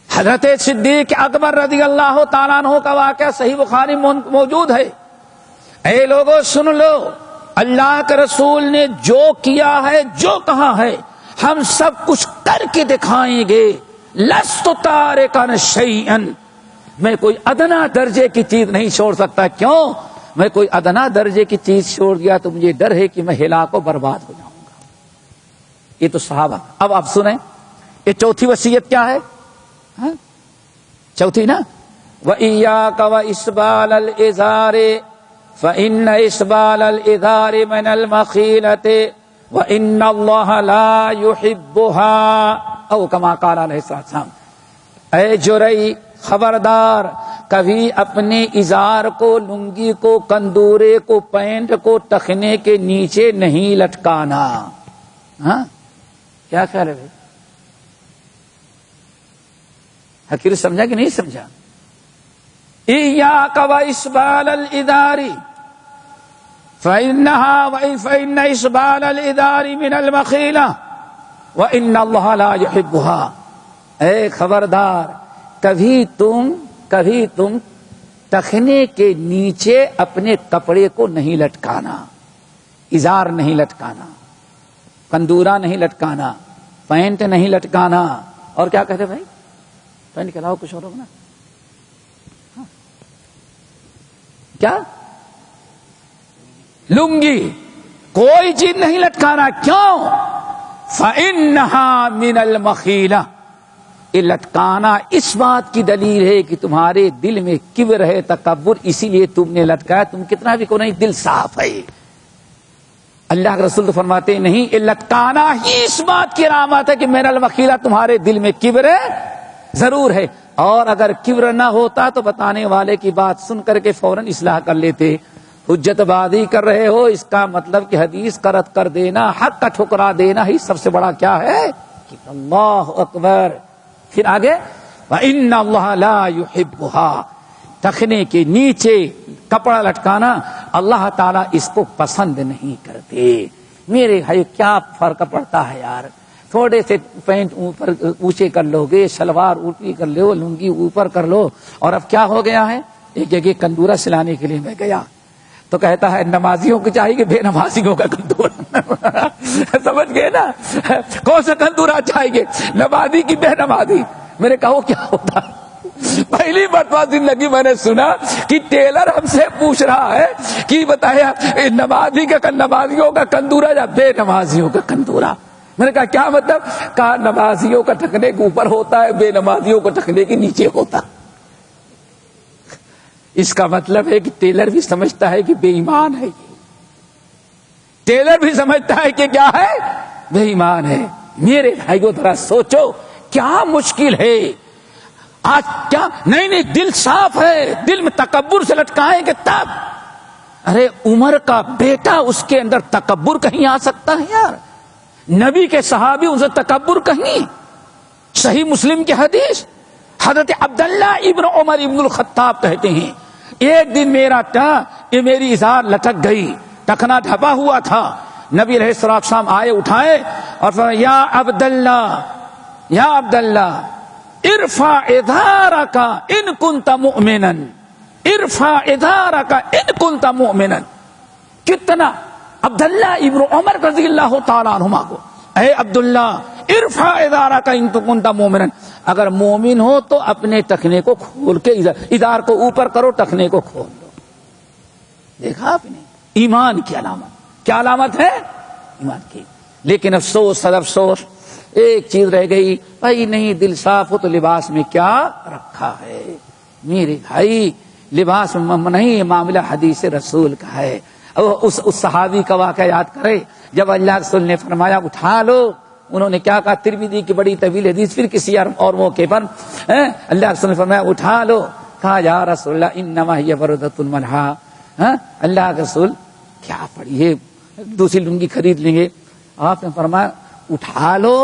حضرت صدیق اکبر رضی اللہ تعالیٰ عنہ کا واقعہ صحیح بخاری موجود ہے۔ اے لوگو سن لو، اللہ کے رسول نے جو کیا ہے، جو کہا ہے، ہم سب کچھ کر کے دکھائیں گے۔ لست تارکا شیئا، میں کوئی ادنا درجے کی چیز نہیں چھوڑ سکتا۔ کیوں؟ میں کوئی ادنا درجے کی چیز چھوڑ دیا تو مجھے ڈر ہے کہ میں ہلاک و برباد ہو جاؤں گا۔ یہ تو صحابہ۔ اب آپ سنیں یہ چوتھی وصیت کیا ہے؟ چوتھی نا، وَإِيَّاكَ وَإِسْبَالَ الْإِزَارِ فَإِنَّ إِسْبَالَ الْإِزَارِ مِنَ الْمَخِيلَةِ وَإِنَّ اللَّهَ لَا يُحِبُّهَا، او کما قال علیہ السلام۔ اے جرئی خبردار، کبھی اپنے ازار کو، لنگی کو، کندورے کو، پینٹ کو ٹخنے کے نیچے نہیں لٹکانا۔ ہاں کیا خیال ہے بھائی؟ حقیر سمجھا کہ نہیں سمجھا؟ ایاک واسبال الادار فإن اسبال الادار من المخیلہ وإن اللہ لا يحبها۔ اے خبردار، کبھی تم ٹخنے کے نیچے اپنے کپڑے کو نہیں لٹکانا، ازار نہیں لٹکانا، کندورا نہیں لٹکانا، پینٹ نہیں لٹکانا، اور کیا کہتے بھائی؟ پینٹ کے علاوہ کچھ اور ہوگا نا؟ کیا؟ لنگی، کوئی چیز نہیں لٹکانا. کیوں؟ فَإِنَّهَا مِنَ الْمَخِيلَةِ، یہ لٹکانا اس بات کی دلیل ہے کہ تمہارے دل میں کبر ہے، تکبر، اسی لیے تم نے لٹکایا. تم کتنا بھی کو نہیں، دل صاف ہے. اللہ کے رسول تو فرماتے نہیں، یہ لٹکانا ہی اس بات کی علامت ہے کہ میرا المخیلہ، تمہارے دل میں کبر ہے ضرور ہے. اور اگر کبر نہ ہوتا تو بتانے والے کی بات سن کر کے فوراً اصلاح کر لیتے. حجت بازی کر رہے ہو، اس کا مطلب کہ حدیث کا رد کر دینا، حق کا ٹھکرا دینا ہی سب سے بڑا کیا ہے؟ اللہ اکبر. پھر آگے وَإِنَّ اللَّهَ لَا يُحِبُّهَا، ٹخنے کے نیچے کپڑا لٹکانا اللہ تعالیٰ اس کو پسند نہیں کرتے. میرے بھائی کیا فرق پڑتا ہے یار، تھوڑے سے پینٹ اوپر اونچے کر لو گے، شلوار اوپری کر لو، لنگی اوپر کر لو. اور اب کیا ہو گیا ہے، ایک جگہ کندورا سلانے کے لیے میں گیا تو کہتا ہے نمازیوں کو چاہیے کہ بے نمازیوں کا کندورا. سمجھ گئے نا، کون سا کندورا چاہیے، نمازی کی بے نمازی. میں نے کہا کیا ہوتا، پہلی مرتبہ زندگی میں نے سنا کہ ٹیلر ہم سے پوچھ رہا ہے کہ بتایا نمازی کا نمازیوں کا کندورا یا بے نمازیوں کا کندورا. میں نے کہا کیا مطلب؟ کہا نمازیوں کا ٹھکنے کے اوپر ہوتا ہے، بے نمازیوں کا ٹھکنے کے نیچے ہوتا. اس کا مطلب ہے کہ ٹیلر بھی سمجھتا ہے کہ بے ایمان ہے، ٹیلر بھی سمجھتا ہے کہ کیا ہے، بے ایمان ہے. میرے بھائیو ذرا سوچو کیا مشکل ہے آج. کیا نہیں دل صاف ہے، دل میں تکبر سے لٹکائیں گے تب. ارے عمر کا بیٹا، اس کے اندر تکبر کہیں آ سکتا ہے یار؟ نبی کے صحابی، ان سے تکبر کہیں؟ صحیح مسلم کی حدیث، حضرت عبداللہ ابن عمر ابن الخطاب کہتے ہیں ایک دن میری ازار لٹک گئی، ٹکنا ڈھپا ہوا تھا. نبی علیہ السلام آئے، اٹھائے اور فرمایا یا عبداللہ ارفع ازارک ان کنت مؤمنا، ارفع ازارک ان کنت مؤمنا. کتنا عبداللہ ابن عمر رضی اللہ تعالیٰ عنہما کو، اے عبداللہ ارفع ازارک ان کنت مؤمنا، اگر مومن ہو تو اپنے ٹخنے کو کھول کے ازار کو اوپر کرو، ٹخنے کو کھول دو. دیکھا آپ نے، ایمان کی علامت. کیا علامت ہے؟ ایمان کی. لیکن افسوس ایک چیز رہ گئی، بھائی نہیں دل صاف ہو تو لباس میں کیا رکھا ہے؟ میرے بھائی لباس میں نہیں، معاملہ حدیث رسول کا ہے. اس صحابی کا واقعہ یاد کرے جب اللہ رسول نے فرمایا اٹھا لو. انہوں نے کیا کہا؟ ترمذی کی بڑی طویل حدیث. پھر کسی اور موقع پر اللہ رسول نے فرمایا اٹھا لو. کہا یا رسول اللہ انما ہی بردۃ المنہا. اللہ کے رسول کیا پڑھیے، دوسری لنگی خرید لیں گے. آپ نے فرمایا اٹھا لو،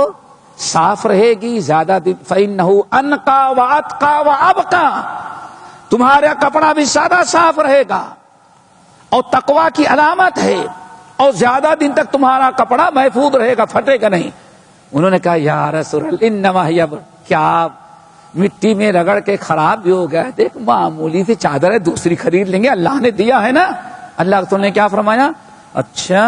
صاف رہے گی زیادہ دن. فإنہ انقا واتقا وابقا، تمہارا کپڑا بھی زیادہ صاف رہے گا اور تقوی کی علامت ہے، اور زیادہ دن تک تمہارا کپڑا محفوظ رہے گا، پھٹے گا نہیں. انہوں نے کہا یا رسول اللہ انما ہی، کیا مٹی میں رگڑ کے خراب بھی ہو گیا ہے؟ دیکھ معمولی سی چادر ہے، دوسری خرید لیں گے، اللہ نے دیا ہے نا. اللہ رسول نے کیا فرمایا؟ اچھا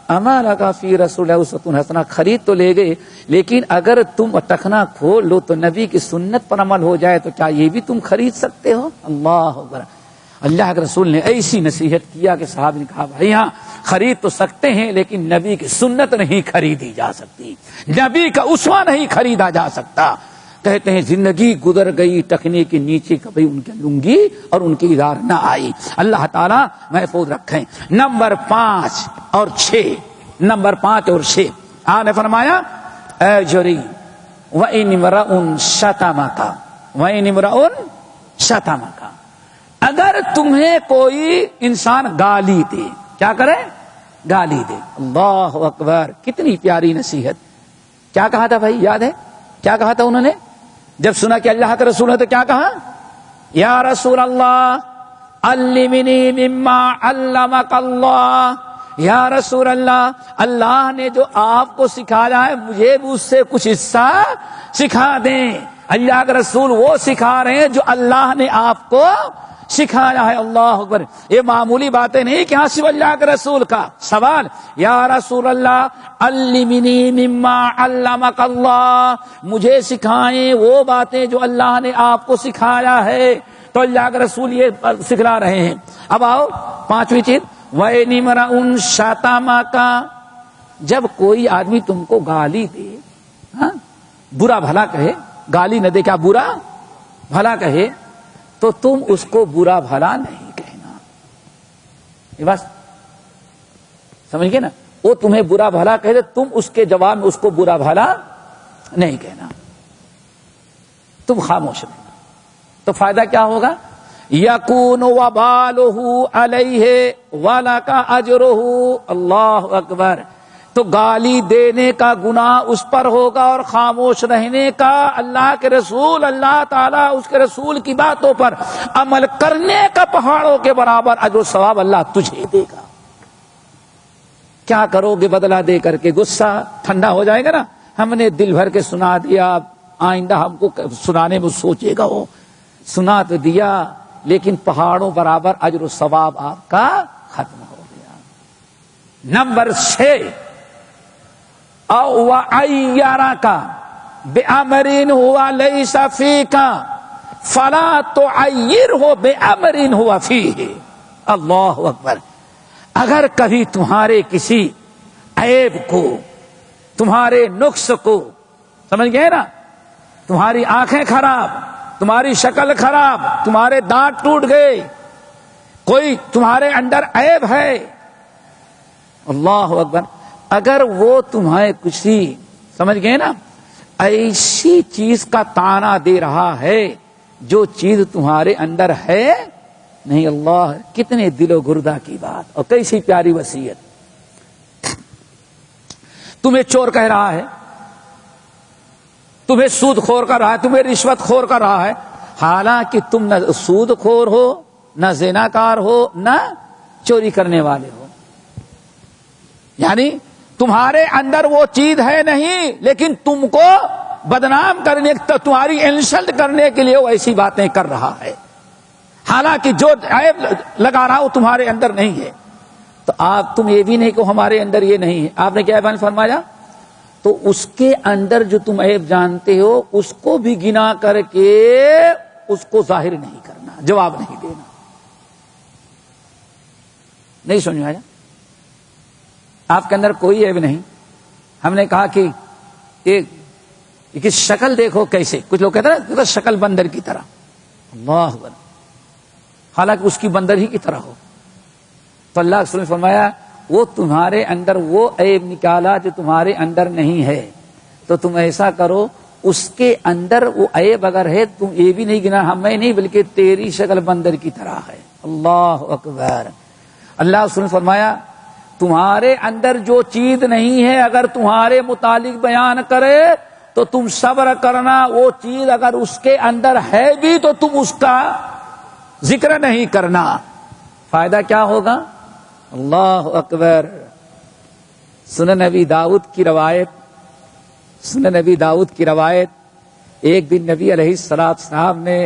اما لکا فی رسول اللہ اسوۃ حسنہ، خرید تو لے گئے لیکن اگر تم ٹخنا کھول لو تو نبی کی سنت پر عمل ہو جائے تو کیا یہ بھی تم خرید سکتے ہو؟ اللہ اکبر. اللہ کے رسول نے ایسی نصیحت کیا کہ صحابہ نے کہا بھائی ہاں خرید تو سکتے ہیں لیکن نبی کی سنت نہیں خریدی جا سکتی، نبی کا اسوہ نہیں خریدا جا سکتا. کہتے ہیں زندگی گزر گئی، ٹخنے کے نیچے کبھی ان کی لنگی اور ان کی ادار نہ آئی. اللہ تعالیٰ محفوظ رکھیں. نمبر 5 اور 6، نمبر 5 اور 6 آپ نے فرمایا اجری وَإِنِ امْرَؤٌ شَتَمَكَ وَإِنِ امْرَؤٌ شَتَمَكَ، اگر تمہیں کوئی انسان گالی دے، کیا کرے؟ گالی دے. اللہ اکبر، کتنی پیاری نصیحت. کیا کہا تھا بھائی، یاد ہے کیا کہا تھا انہوں نے جب سنا کہ اللہ کے رسول ہے تو کیا کہا؟ یا رسول اللہ علمنی مما علمک اللہ، یا رسول اللہ اللہ نے جو آپ کو سکھایا ہے مجھے بھی اس سے کچھ حصہ سکھا دیں. اللہ کے رسول وہ سکھا رہے ہیں جو اللہ نے آپ کو سکھایا ہے. اللہ اکبر. یہ معمولی باتیں نہیں کہ ہاں صرف اللہ کے رسول کا سوال. یا رسول اللہ علمنی مما علمک اللہ، مجھے سکھائیں وہ باتیں جو اللہ نے آپ کو سکھایا ہے. تو اللہ کے رسول یہ سکھلا رہے ہیں. اب آؤ پانچویں چیز، وَإِنِ امْرَؤٌ شَتَمَكَ، جب کوئی آدمی تم کو گالی دے، ہاں برا بھلا کہے، گالی نہ دے، کیا برا بھلا کہے، تو تم اس کو برا بھلا نہیں کہنا. یہ بات سمجھ گئے نا؟ وہ تمہیں برا بھلا کہے، تم اس کے جواب میں اس کو برا بھلا نہیں کہنا، تم خاموش رہنا. تو فائدہ کیا ہوگا؟ یکون وبالہ علیہ ولک اجرہ. اللہ اکبر. تو گالی دینے کا گناہ اس پر ہوگا اور خاموش رہنے کا اللہ کے رسول، اللہ تعالیٰ اس کے رسول کی باتوں پر عمل کرنے کا پہاڑوں کے برابر اجر و ثواب اللہ تجھے دے گا. کیا کرو گے بدلہ دے کر کے؟ غصہ ٹھنڈا ہو جائے گا نا، ہم نے دل بھر کے سنا دیا، آئندہ ہم کو سنانے میں سوچے گا، وہ سنا تو دیا لیکن پہاڑوں برابر اجر و ثواب آپ کا ختم ہو گیا. نمبر 6، او وعیرک بامر هو لیس فیک فلا تعیرہ بامر هو فیہ. اللہ اکبر. اگر کبھی تمہارے کسی عیب کو، تمہارے نقص کو، سمجھ گئے نا، تمہاری آنکھیں خراب، تمہاری شکل خراب، تمہارے دانت ٹوٹ گئے، کوئی تمہارے اندر عیب ہے، اللہ اکبر، اگر وہ تمہیں کسی، سمجھ گئے نا، ایسی چیز کا طعنہ دے رہا ہے جو چیز تمہارے اندر ہے نہیں، اللہ کتنے دل و گردہ کی بات اور کیسی پیاری وصیت. تمہیں چور کہہ رہا ہے، تمہیں سود خور کر رہا ہے، تمہیں رشوت خور کر رہا ہے، حالانکہ تم نہ سود خور ہو، نہ زناکار ہو، نہ چوری کرنے والے ہو. یعنی تمہارے اندر وہ چیز ہے نہیں، لیکن تم کو بدنام کرنے، تمہاری انسلٹ کرنے کے لیے وہ ایسی باتیں کر رہا ہے، حالانکہ جو عیب لگا رہا وہ تمہارے اندر نہیں ہے. تو آپ تم یہ بھی نہیں کہ ہمارے اندر یہ نہیں ہے. آپ نے کیا بیان فرمایا؟ تو اس کے اندر جو تم عیب جانتے ہو اس کو بھی گنا کر کے اس کو ظاہر نہیں کرنا، جواب نہیں دینا. نہیں سمجھ میں آیا؟ آپ کے اندر کوئی عیب نہیں. ہم نے کہا کہ ایک شکل دیکھو کیسے، کچھ لوگ کہتے ہیں نا شکل بندر کی طرح، اللہ اکبر، حالانکہ اس کی بندر ہی کی طرح ہو. تو اللہ کے رسول نے فرمایا وہ تمہارے اندر وہ عیب نکالا جو تمہارے اندر نہیں ہے، تو تم ایسا کرو اس کے اندر وہ عیب اگر ہے تم یہ بھی نہیں گنا، ہمیں نہیں بلکہ تیری شکل بندر کی طرح ہے. اللہ اکبر. اللہ کے رسول نے فرمایا تمہارے اندر جو چیز نہیں ہے اگر تمہارے متعلق بیان کرے تو تم صبر کرنا، وہ چیز اگر اس کے اندر ہے بھی تو تم اس کا ذکر نہیں کرنا. فائدہ کیا ہوگا؟ اللہ اکبر. سنن نبی داؤد کی روایت، سنن نبی داؤد کی روایت، ایک دن نبی علیہ السلام نے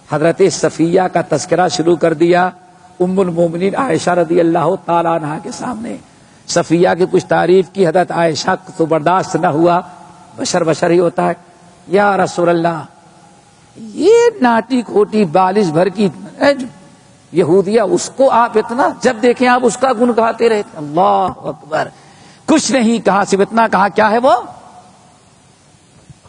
حضرت صفیہ کا تذکرہ شروع کر دیا ام المومنین عائشہ رضی اللہ تعالی عنہا کے سامنے. صفیہ کی کچھ تعریف کی، حضرت عائشہ کو برداشت نہ ہوا، بشر ہی ہوتا ہے. یا رسول اللہ، یہ ناٹی کھوٹی بالش بھر کی یہودیہ، اس کو آپ اتنا، جب دیکھیں آپ اس کا گن گاتے رہتے. اللہ اکبر. کچھ نہیں کہا، صرف اتنا کہا کیا ہے وہ؟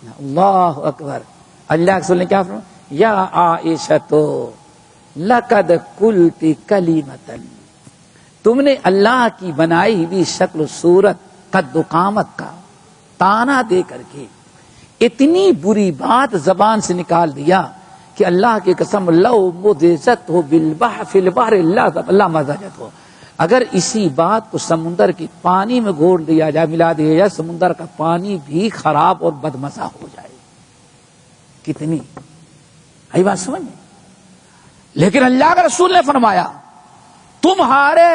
اللہ اکبر. اللہ کے رسول نے کیا فرمایا؟ یا عائشہ لقد قلت کلمۃ، تم نے اللہ کی بنائی ہوئی شکل و صورت، قد و قامت کا طعنہ دے کر کے اتنی بری بات زبان سے نکال دیا کہ اللہ کی قسم لو مدزت ہو بالبحر فی البحر اللہ مزاجت ہو، اگر اسی بات کو سمندر کی پانی میں گھول دیا جائے، ملا دیا جائے، سمندر کا پانی بھی خراب اور بدمزہ ہو جائے. کتنی آئی بات سمجھ میں؟ لیکن اللہ کے رسول نے فرمایا تمہارے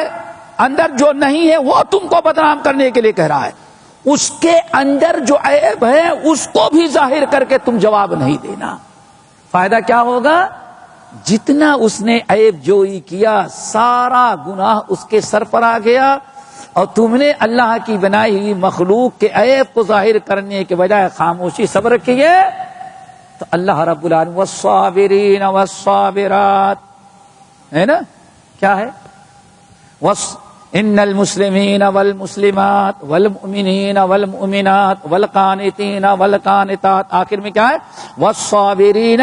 اندر جو نہیں ہے وہ تم کو بدنام کرنے کے لیے کہہ رہا ہے، اس کے اندر جو عیب ہے اس کو بھی ظاہر کر کے تم جواب نہیں دینا. فائدہ کیا ہوگا؟ جتنا اس نے عیب جوئی کیا سارا گناہ اس کے سر پر آ گیا، اور تم نے اللہ کی بنائی ہوئی مخلوق کے عیب کو ظاہر کرنے کے بجائے خاموشی صبر کیے تو اللہ رب العالمین والصابرین والصابرات ہے نا، کیا ہے؟ ان المسلمین والمسلمات والمؤمنین والمؤمنات والقانتین والقانتات، آخر میں کیا ہے؟ والصابرین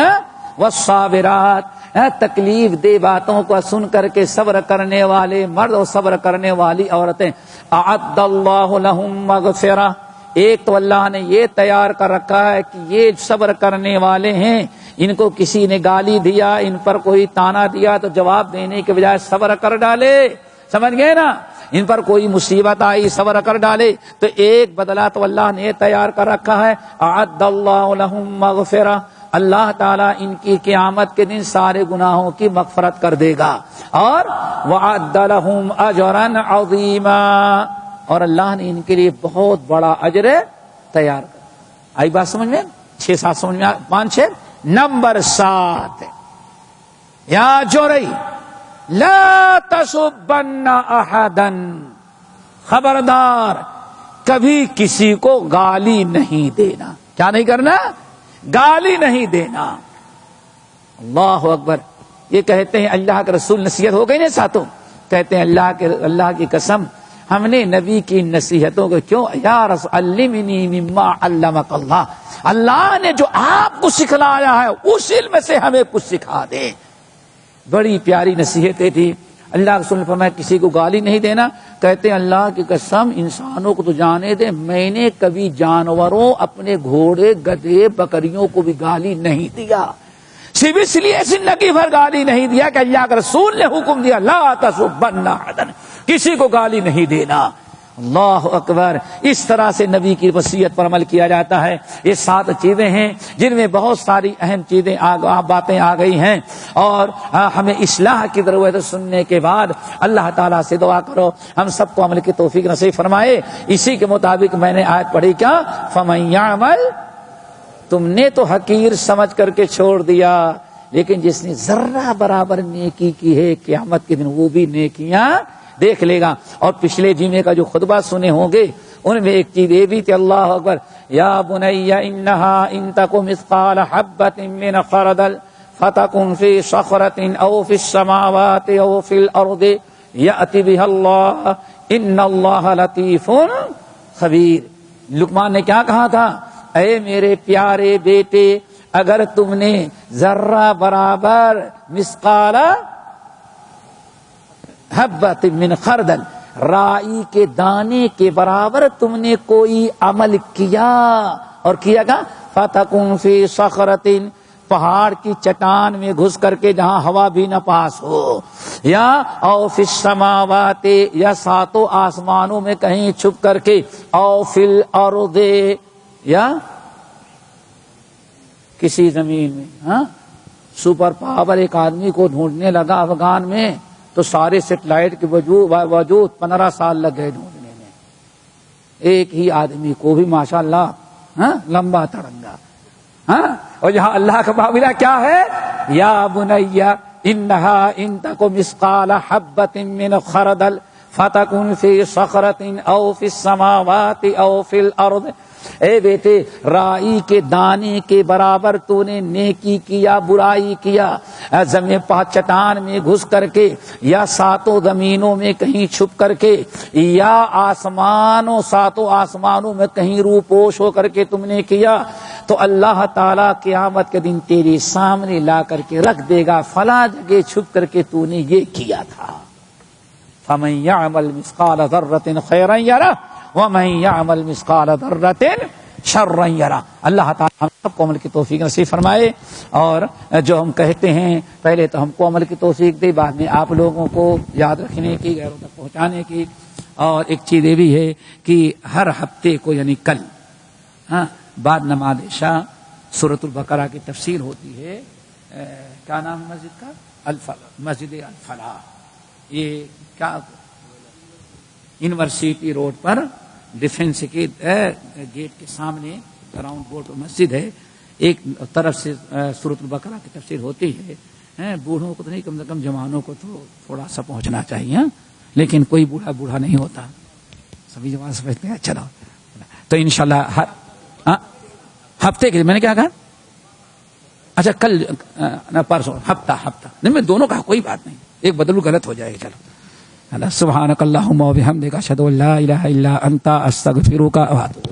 والصابرات، تکلیف دہ باتوں کو سن کر کے صبر کرنے والے مرد اور صبر کرنے والی عورتیں، اعد اللہ لہم مغفرہ، ایک تو اللہ نے یہ تیار کر رکھا ہے کہ یہ صبر کرنے والے ہیں، ان کو کسی نے گالی دیا، ان پر کوئی تانا دیا تو جواب دینے کے بجائے صبر کر ڈالے، سمجھ گئے نا، ان پر کوئی مصیبت آئی صبر کر ڈالے تو ایک بدلہ تو اللہ نے تیار کر رکھا ہے، اعد اللہ لہم مغفرہ، اللہ تعالیٰ ان کی قیامت کے دن سارے گناہوں کی مغفرت کر دے گا، اور وعد لہم اجرا عظیما، اور اللہ نے ان کے لیے بہت بڑا اجر تیار کر۔ آئی بات سمجھ میں؟ 6-7 سمجھ میں، 5-6۔ نمبر 7، یا جوری لا تسبن احدا، خبردار کبھی کسی کو گالی نہیں دینا، کیا نہیں کرنا؟ گالی نہیں دینا۔ اللہ اکبر، یہ کہتے ہیں اللہ کے رسول نصیحت ہو گئی نا ساتھوں، کہتے ہیں اللہ کی قسم ہم نے نبی کی نصیحتوں کو کیوں، یا رسول علمنی مما علمک اللہ، اللہ نے جو آپ کو سکھلایا ہے اس علم سے ہمیں کچھ سکھا دے۔ بڑی پیاری نصیحتیں تھی۔ اللہ رسول نے فرمایا کسی کو گالی نہیں دینا، کہتے ہیں اللہ کی قسم انسانوں کو تو جانے دے، میں نے کبھی جانوروں اپنے گھوڑے گدھے بکریوں کو بھی گالی نہیں دیا، صرف اس لیے زندگی بھر گالی نہیں دیا کہ اللہ کے رسول نے حکم دیا لا تسبن احدا، کسی کو گالی نہیں دینا۔ اللہ اکبر، اس طرح سے نبی کی وصیت پر عمل کیا جاتا ہے۔ یہ 7 چیزیں ہیں جن میں بہت ساری اہم چیزیں باتیں آ گئی ہیں، اور ہمیں اصلاح کی ضرورت ہے۔ سننے کے بعد اللہ تعالیٰ سے دعا کرو ہم سب کو عمل کی توفیق نصیب فرمائے۔ اسی کے مطابق میں نے آیت پڑھی، کیا فَمَن يَعْمَلْ، تم نے تو حقیر سمجھ کر کے چھوڑ دیا، لیکن جس نے ذرہ برابر نیکی کی ہے قیامت کے دن وہ بھی نیکیاں دیکھ لے گا۔ اور پچھلے جمعے کا جو خطبہ سنے ہوں گے ان میں ایک چیز یہ بھی تھی، اللہ اکبر، یا بنی انہا ان تک مثقال حبۃ من خردل فتکن فی صخرۃ او فی السماوات او فی الارض یأتی بها اللہ ان اللہ لطیف خبیر۔ لقمان نے کیا کہا تھا؟ اے میرے پیارے بیٹے، اگر تم نے ذرہ برابر مثقال حبۃ من خردل، رائی کے دانے کے برابر تم نے کوئی عمل کیا، اور کیا گا فتکن فی صخرۃ، پہاڑ کی چٹان میں گھس کر کے جہاں ہوا بھی نہ پاس ہو، یا او فی السماوات، یا 7 آسمانوں میں کہیں چھپ کر کے، او فی الارض، یا کسی زمین میں۔ ہاں، سپر پاور ایک آدمی کو ڈھونڈنے لگا افغان میں تو سارے سیٹلائٹ کے وجود 15 سال لگ گئے ڈھونڈنے میں، ایک ہی آدمی کو بھی ماشاءاللہ لمبا تڑنگا۔ ہاں، اور یہاں اللہ کا معاملہ کیا ہے؟ یا بنی انہا ان تک مثقال حبۃ من خردل فتکن فی صخرۃ او فی السماوات او فی الارض، اے بیٹے رائی کے دانے کے برابر تو نے نیکی کیا برائی کیا، زمین چٹان میں گھس کر کے، یا 7 زمینوں میں کہیں چھپ کر کے، یا 7 آسمانوں میں کہیں روپوش ہو کر کے تم نے کیا، تو اللہ تعالیٰ قیامت کے دن تیرے سامنے لا کر کے رکھ دے گا، فلاں جگہ چھپ کر کے تو نے یہ کیا تھا۔ فَمَن يَعْمَلْ مِثْقَالَ ذَرَّةٍ خَيْرًا يَرَهُ وَمَن يَعْمَلْ مِثْقَالَ ذَرَّةٍ شَرًّا يَرَهُ۔ اللہ تعالیٰ ہم سب کو عمل کی توفیق نصیب فرمائے، اور جو ہم کہتے ہیں پہلے تو ہم کو عمل کی توفیق دے، بعد میں آپ لوگوں کو یاد رکھنے کی، غیروں تک پہنچانے کی۔ اور ایک چیز یہ بھی ہے کہ ہر ہفتے کو، یعنی کل بعد نماز عشاء سورۃ البقرہ کی تفسیر ہوتی ہے۔ کیا نام ہے مسجد کا؟ الفلاح، مسجد الفلاح، یہ کیا یونیورسٹی روڈ پر ڈیفنس کے گیٹ کے سامنے گراؤنڈ بورڈ پر مسجد ہے۔ ایک طرف سے سورۃ البقرہ کی تفسیر ہوتی ہے، بوڑھوں کو تو نہیں، کم سے کم جوانوں کو تو تھوڑا سا پہنچنا چاہیے، لیکن کوئی بوڑھا نہیں ہوتا، سبھی جوان سمجھتے ہیں اچھا۔ تو انشاءاللہ ہر ہفتے کے، میں نے کیا کہا، اچھا کل نہ پرسوں ہفتہ نہیں، میں دونوں کا کوئی بات نہیں، ایک بدلو غلط ہو جائے گا. چلو اللہ سبحانک اللہم و بحمدک اشہد ان لا الہ الا انت استغفرک و اتوب